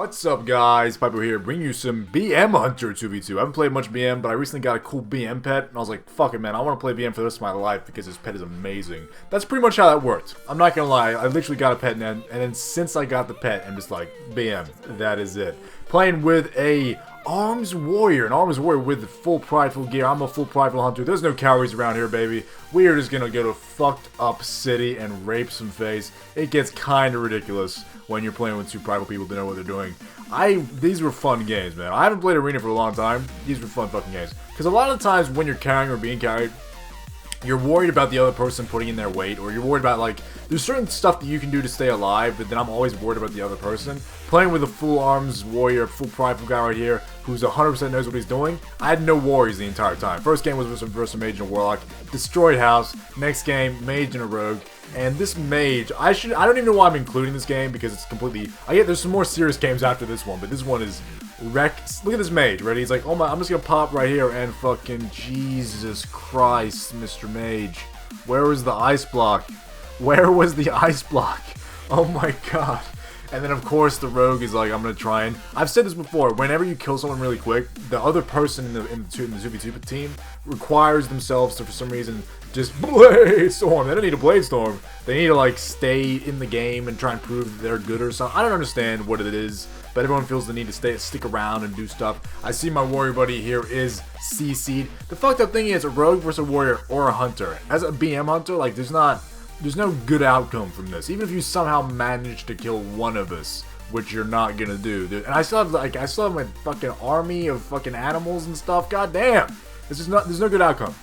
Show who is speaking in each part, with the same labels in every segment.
Speaker 1: What's up, guys? Pypo here, bringing you some BM Hunter 2v2. I haven't played much BM, but I recently got a cool BM pet, and I was like, fuck it, man, I want to play BM for the rest of my life because this pet is amazing. That's pretty much how that worked. I'm not gonna lie, I literally got a pet, and then since I got the pet, I'm just like, BM, that is it. Playing with a Arms Warrior, an Arms Warrior with full prideful gear. I'm a full prideful hunter. There's no calories around here, baby. We are just gonna go to fucked up city and rape some face. It gets kinda ridiculous when you're playing with two prideful people that know what they're doing. These were fun games, man. I haven't played Arena for a long time. These were fun fucking games. Because a lot of times when you're carrying or being carried, you're worried about the other person putting in their weight, or you're worried about, like, there's certain stuff that you can do to stay alive, but then I'm always worried about the other person. Playing with a full arms warrior, full prideful guy right here, who's 100% knows what he's doing, I had no worries the entire time. First game was versus a mage and a warlock, destroyed house. Next game, mage and a rogue. And this mage, I don't even know why I'm including this game, because it's completely, there's some more serious games after this one, but this one is wreck. Look at this mage, ready? He's like, oh my, I'm just gonna pop right here and fucking Jesus Christ, Mr. Mage. Where was the ice block? Where was the ice block? Oh my god. And then of course the rogue is like, I'm gonna try and, I've said this before, whenever you kill someone really quick, the other person in the 2v2 team requires themselves to, for some reason, just blade storm. They don't need a blade storm. They need to like stay in the game and try and prove that they're good or something. I don't understand what it is, but everyone feels the need to stick around and do stuff. I see my warrior buddy here is CC'd. The fucked up thing is, a rogue versus a warrior or a hunter. As a BM hunter, like there's no good outcome from this. Even if you somehow manage to kill one of us, which you're not gonna do. And I still have my fucking army of fucking animals and stuff. God damn, there's no good outcome.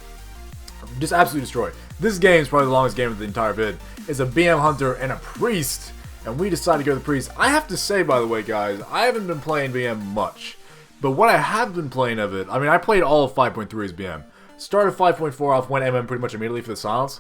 Speaker 1: Just absolutely destroyed. This game is probably the longest game of the entire vid. It's a BM hunter and a priest, and we decided to go to the priest. I have to say, by the way, guys, I haven't been playing BM much, but what I have been playing of it, I mean, I played all of 5.3 as BM. Started 5.4 off, went MM pretty much immediately for the silence.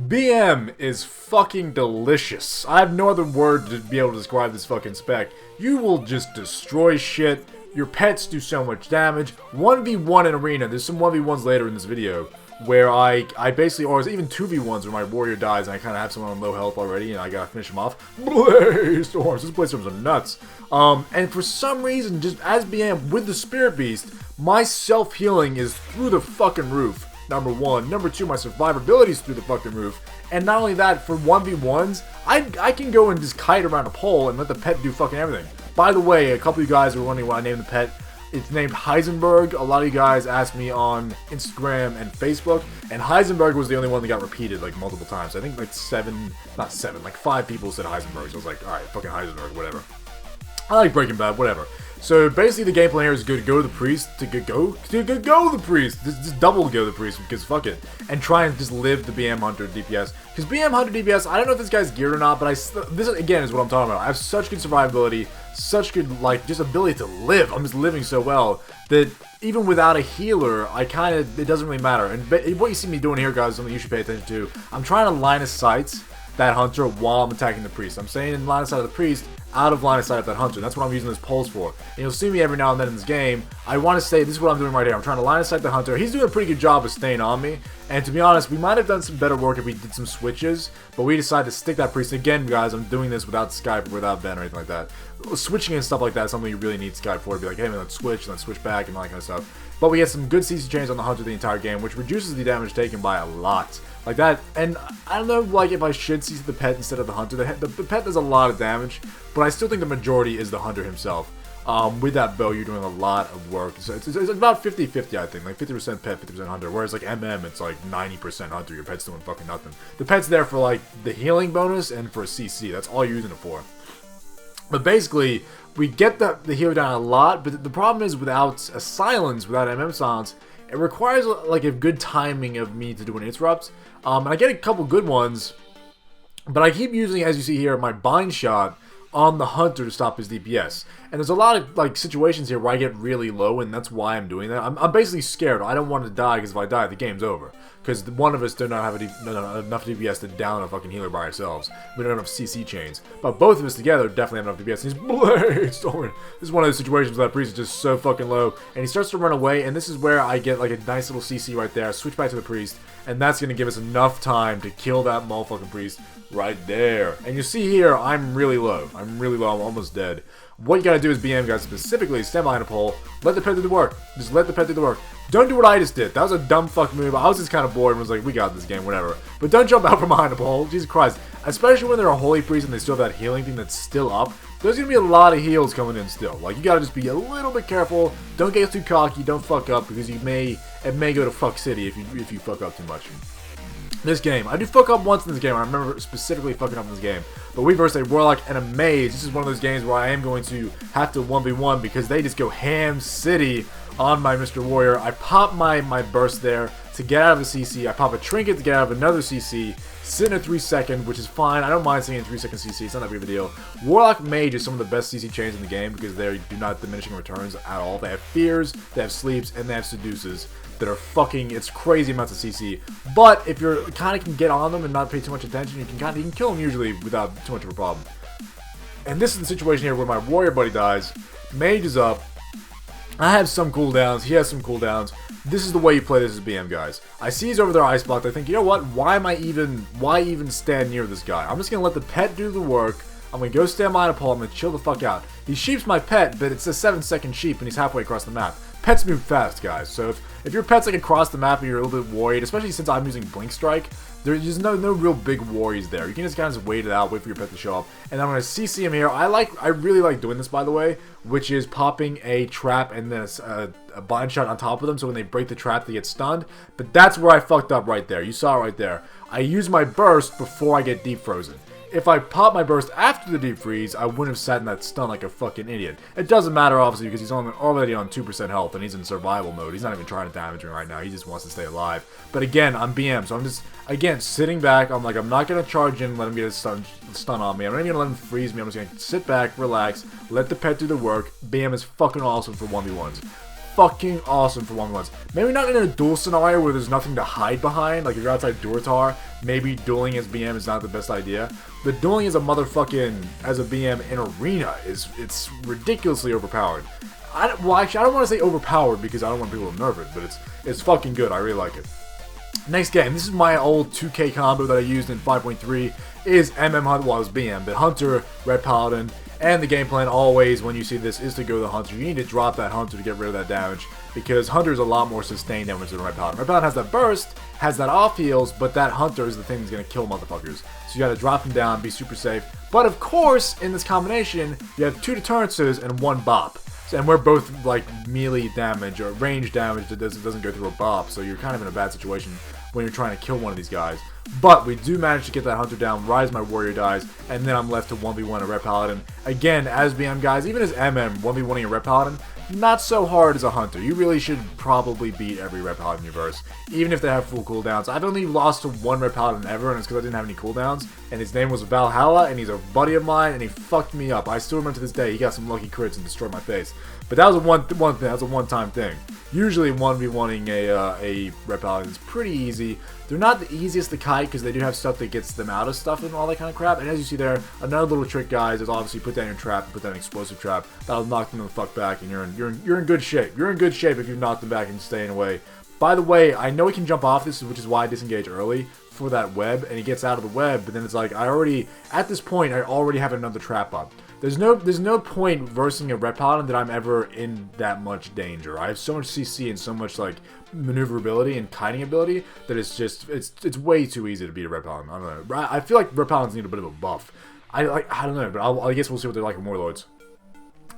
Speaker 1: BM is fucking delicious. I have no other word to be able to describe this fucking spec. You will just destroy shit. Your pets do so much damage. 1v1 in arena. There's some 1v1s later in this video where I basically, or even 2v1s where my warrior dies and I kind of have someone on low health already and I gotta finish him off. Blaze storms. This Blaze storms are nuts. And for some reason, just as BM with the Spirit Beast, my self-healing is through the fucking roof. Number one. Number two, my survivability is through the fucking roof. And not only that, for 1v1s, I can go and just kite around a pole and let the pet do fucking everything. By the way, a couple of you guys were wondering why I named the pet. It's named Heisenberg. A lot of you guys asked me on Instagram and Facebook, and Heisenberg was the only one that got repeated like multiple times. I think like like 5 people said Heisenberg, so I was like, alright, fucking Heisenberg, whatever. I like Breaking Bad, whatever. So basically the gameplay here is good to go to the priest, to go the priest, just double go the priest, because fuck it, and try and just live the BM Hunter DPS, because BM Hunter DPS, I don't know if this guy's geared or not, but this again is what I'm talking about. I have such good survivability, such good, like, just ability to live. I'm just living so well, that even without a healer, it doesn't really matter. And what you see me doing here, guys, is something you should pay attention to. I'm trying to line of sight that hunter while I'm attacking the priest. I'm staying in line of sight of the priest, out of line of sight of that hunter. That's what I'm using this pulse for. And you'll see me every now and then in this game. I want to say, this is what I'm doing right here. I'm trying to line of sight the hunter. He's doing a pretty good job of staying on me. And to be honest, we might have done some better work if we did some switches. But we decided to stick that priest. Again, guys, I'm doing this without Skype, without Ben or anything like that. Switching and stuff like that is something you really need Skype for. To be like, hey man, let's switch back and all that kind of stuff. But we get some good CC chains on the hunter the entire game, which reduces the damage taken by a lot. Like that, and I don't know, like, if I should CC the pet instead of the hunter. The pet does a lot of damage, but I still think the majority is the hunter himself. With that bow, you're doing a lot of work. So it's about 50-50, I think. Like 50% pet, 50% hunter. Whereas like MM, it's like 90% hunter. Your pet's doing fucking nothing. The pet's there for like the healing bonus and for a CC. That's all you're using it for. But basically, we get the heal down a lot, but the problem is without a silence, without MM silence, it requires like a good timing of me to do an interrupt. And I get a couple good ones, but I keep using, as you see here, my bind shot on the hunter to stop his DPS. And there's a lot of like situations here where I get really low, and that's why I'm doing that. I'm basically scared. I don't want to die, because if I die, the game's over. Because one of us do not have enough DPS to down a fucking healer by ourselves. We don't have enough CC chains. But both of us together definitely have enough DPS. And he's blade storming. This is one of those situations where that priest is just so fucking low. And he starts to run away, and this is where I get like a nice little CC right there. I switch back to the priest, and that's going to give us enough time to kill that motherfucking priest right there. And you see here, I'm really low. I'm almost dead. what you gotta do is BM, guys, specifically stand behind a pole, let the pet do the work. Just let the pet do the work. Don't do what I just did. That was a dumb fuck move. I was just kind of bored and was like, we got this game, whatever. But don't jump out from behind a pole. Jesus Christ. Especially when they're a holy priest and they still have that healing thing that's still up. There's going to be a lot of heals coming in still. Like, you got to just be a little bit careful. Don't get too cocky. Don't fuck up because it may go to fuck city if you fuck up too much. This game. I do fuck up once in this game. I remember specifically fucking up in this game. But we versus a Warlock and a Mage. This is one of those games where I am going to have to 1v1 because they just go ham city on my Mr. Warrior. I pop my burst there to get out of a CC. I pop a trinket to get out of another CC. Sit in a 3-second, which is fine. I don't mind seeing a 3-second CC. It's not that big of a deal. Warlock Mage is some of the best CC chains in the game because they do not diminishing returns at all. They have fears, they have sleeps, and they have seduces that are fucking, it's crazy amounts of CC. But if you're kind of can get on them and not pay too much attention, you can kill them usually without too much of a problem. And this is the situation here where my warrior buddy dies. Mage is up. I have some cooldowns. He has some cooldowns. This is the way you play this as BM, guys. I see he's over there ice blocked. I think, you know what? Why even stand near this guy? I'm just gonna let the pet do the work. I'm gonna go stand behind a pole. I'm gonna chill the fuck out. He sheeps my pet, but it's a 7-second sheep and he's halfway across the map. Pets move fast, guys. So if your pet's like across the map and you're a little bit worried, especially since I'm using Blink Strike, there's just no real big worries there. You can just kind of just wait it out, wait for your pet to show up. And I'm gonna CC him here. I really like doing this, by the way, which is popping a trap and then a bind shot on top of them, so when they break the trap, they get stunned. But that's where I fucked up right there. You saw it right there. I use my burst before I get deep frozen. If I pop my burst after the deep freeze, I wouldn't have sat in that stun like a fucking idiot. It doesn't matter, obviously, because he's already on 2% health, and he's in survival mode. He's not even trying to damage me right now. He just wants to stay alive. But again, I'm BM, so I'm just, again, sitting back. I'm like, I'm not going to charge in, let him get a stun on me. I'm not even going to let him freeze me. I'm just going to sit back, relax, let the pet do the work. BM is fucking awesome for 1v1s. Fucking awesome for 1v1s. Maybe not in a duel scenario where there's nothing to hide behind, like if you're outside Durotar, maybe dueling as BM is not the best idea. But dueling as a motherfucking, as a BM in arena it's ridiculously overpowered. Well, actually, I don't want to say overpowered because I don't want people to nerf it, but it's fucking good. I really like it. Next game, this is my old 2K combo that I used in 5.3, is MM Hunt, well, it was BM, but Hunter, Red Paladin, and the game plan always, when you see this, is to go the Hunter. You need to drop that Hunter to get rid of that damage, because Hunter is a lot more sustained damage than Red Paladin. Red Paladin has that burst, has that off heals, but that Hunter is the thing that's going to kill motherfuckers. So you got to drop him down, be super safe. But of course, in this combination, you have 2 deterrences and 1 bop. And we're both like melee damage or range damage that doesn't go through a bop, so you're kind of in a bad situation when you're trying to kill one of these guys. But we do manage to get that Hunter down, rise my warrior dies, and then I'm left to 1v1 a Red Paladin. Again, as BM guys, even as MM, 1v1ing a Red Paladin, not so hard as a Hunter. You really should probably beat every Red Paladin in your verse, even if they have full cooldowns. I've only lost to 1 Red Paladin ever, and it's because I didn't have any cooldowns, and his name was Valhalla, and he's a buddy of mine, and he fucked me up. I still remember to this day, he got some lucky crits and destroyed my face. But that was a one-time thing. Usually 1v1ing a Red Paladin is pretty easy. They're not the easiest to kite because they do have stuff that gets them out of stuff and all that kind of crap. And as you see there, another little trick, guys, is obviously put down your trap and put down an explosive trap. That'll knock them the fuck back, and you're in good shape. You're in good shape if you've knocked them back and staying away. By the way, I know he can jump off this, which is why I disengage early for that web, and he gets out of the web. But then it's like at this point, I already have another trap up. There's no point versing a Red Paladin that I'm ever in that much danger. I have so much CC and so much like maneuverability and kiting ability that it's way too easy to beat a Red Paladin. I don't know. I feel like Red Paladins need a bit of a buff. I don't know, but I guess we'll see what they're like in Warlords.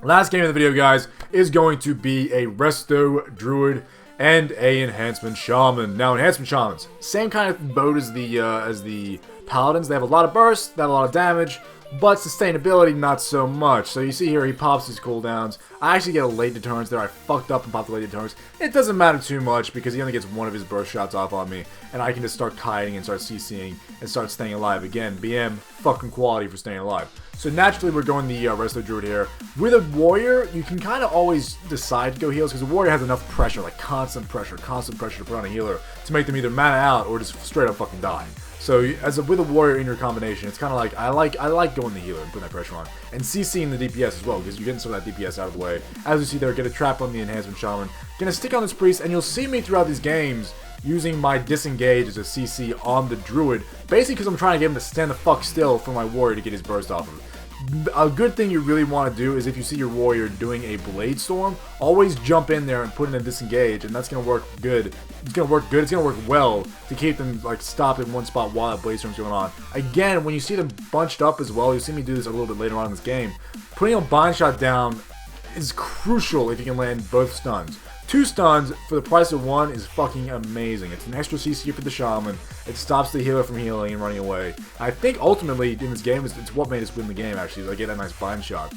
Speaker 1: Last game of the video, guys, is going to be a Resto Druid and a Enhancement Shaman. Now, Enhancement Shamans, same kind of boat as the Paladins. They have a lot of burst, they have a lot of damage, but sustainability, not so much. So you see here, he pops his cooldowns. I actually get a late deterrence there. I fucked up and popped the late deterrence. It doesn't matter too much because he only gets 1 of his burst shots off on me, and I can just start kiting and start CCing and start staying alive. Again, BM, fucking quality for staying alive. So naturally, we're going the Resto Druid here. With a Warrior, you can kind of always decide to go heals because the Warrior has enough pressure, like constant pressure to put on a healer to make them either mana out or just straight up fucking die. So with a warrior in your combination, it's kind of like I like going the healer and putting that pressure on, and CCing the DPS as well because you're getting some of that DPS out of the way. As you see there, get a trap on the Enhancement Shaman, gonna stick on this priest, and you'll see me throughout these games using my disengage as a CC on the Druid, basically because I'm trying to get him to stand the fuck still for my warrior to get his burst off of him. A good thing you really want to do is if you see your warrior doing a blade storm, always jump in there and put in a disengage, and that's gonna work good. It's gonna work good. It's gonna work well to keep them like stopped in one spot while that blade storm's going on. Again, when you see them bunched up as well, you'll see me do this a little bit later on in this game. Putting a bind shot down is crucial if you can land both stuns. 2 stuns for the price of 1 is fucking amazing. It's an extra CC for the shaman. It stops the healer from healing and running away. I think ultimately in this game, it's what made us win the game actually. I get a nice bind shot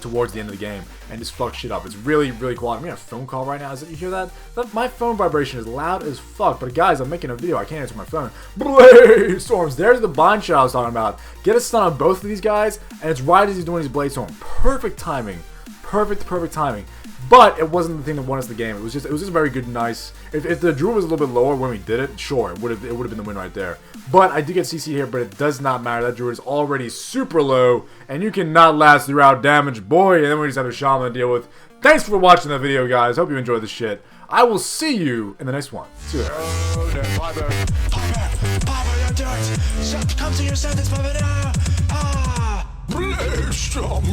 Speaker 1: towards the end of the game and just fuck shit up. It's really, really quality. I'm getting a phone call right now. You hear that? My phone vibration is loud as fuck. But guys, I'm making a video. I can't answer my phone. Blade storms. There's the bind shot I was talking about. Get a stun on both of these guys, and it's right as he's doing his blade storm. Perfect timing. Perfect timing. But it wasn't the thing that won us the game. It was just very good and nice. If the druid was a little bit lower when we did it, sure, it would have been the win right there. But I did get CC here, but it does not matter. That druid is already super low, and you cannot last throughout damage, boy. And then we just have a shaman to deal with. Thanks for watching the video, guys. Hope you enjoyed the shit. I will see you in the next one. See you there.
Speaker 2: Pypo, you're dirt. Come to your sentence, Pypo now. Blade storm.